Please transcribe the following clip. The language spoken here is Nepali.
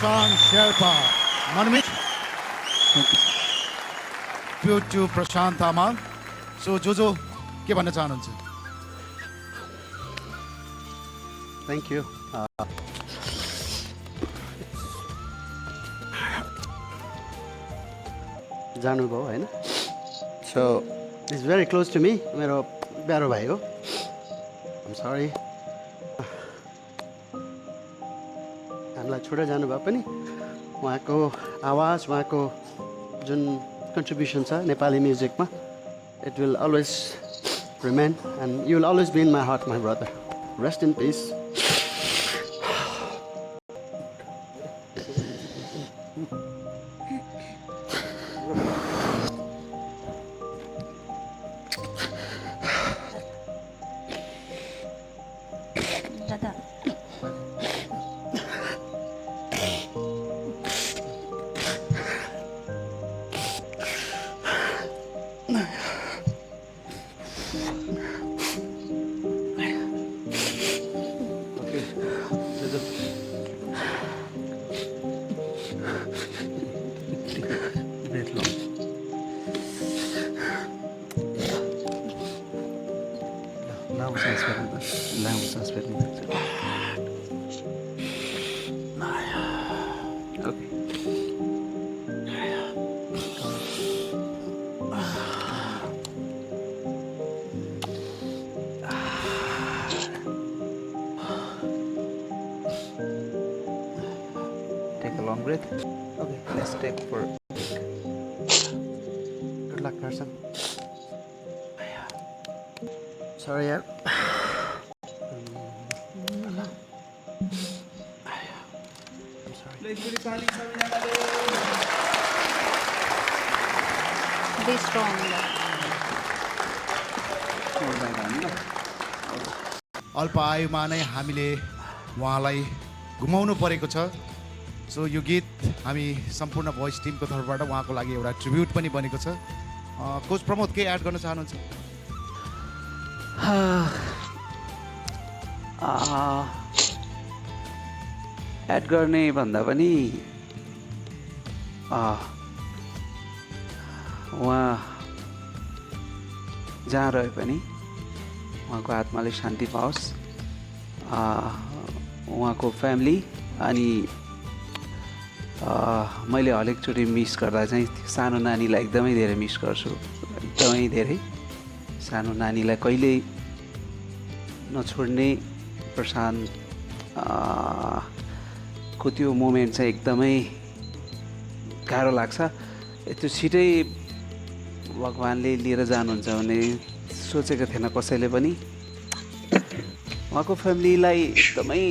Prashant Sherpa. Manmit. Tribute to Prashant Tamal. So Jojo, के भन्न चाहनुहुन्छ? Thank you. जानुभयो हैन? So it's very close to me. मेरो प्यारो भाइ हो. I'm sorry. हामीलाई छोडेर जानुभयो पनि उहाँको आवाज, उहाँको जुन कन्ट्रिब्युसन छ Nepali म्युजिकमा, it will always remain and you will always be in my heart, my brother. Rest in peace. दादा लामो सास फेर्नु पर्छ. Okay. Take a long breath. Okay, let's take for. Good luck, person. Sorry, yaar. I'm sorry. be strong. अल्प आयुमा नै हामीले उहाँलाई गुमाउनु परेको छ. सो यो गीत हामी सम्पूर्ण भोइस टिमको तर्फबाट उहाँको लागि एउटा ट्रिब्युट पनि बनेको छ. कोच प्रमोद के एड गर्न चाहनुहुन्छ? एड गर्ने भन्दा पनि उहाँ जहाँ रहे पनि उहाँको आत्माले शान्ति पाओस्. उहाँको फ्यामिली अनि मैले हरेकचोटि मिस गर्दा चाहिँ सानो नानीलाई एकदमै धेरै मिस गर्छु. एकदमै धेरै सानो नानीलाई कहिल्यै नछोड्ने प्रशान्त को त्यो मोमेन्ट चाहिँ एकदमै गाह्रो लाग्छ. त्यो छिटै भगवान्ले लिएर जानुहुन्छ भने सोचेको थिएन कसैले पनि. उहाँको फ्यामिलीलाई एकदमै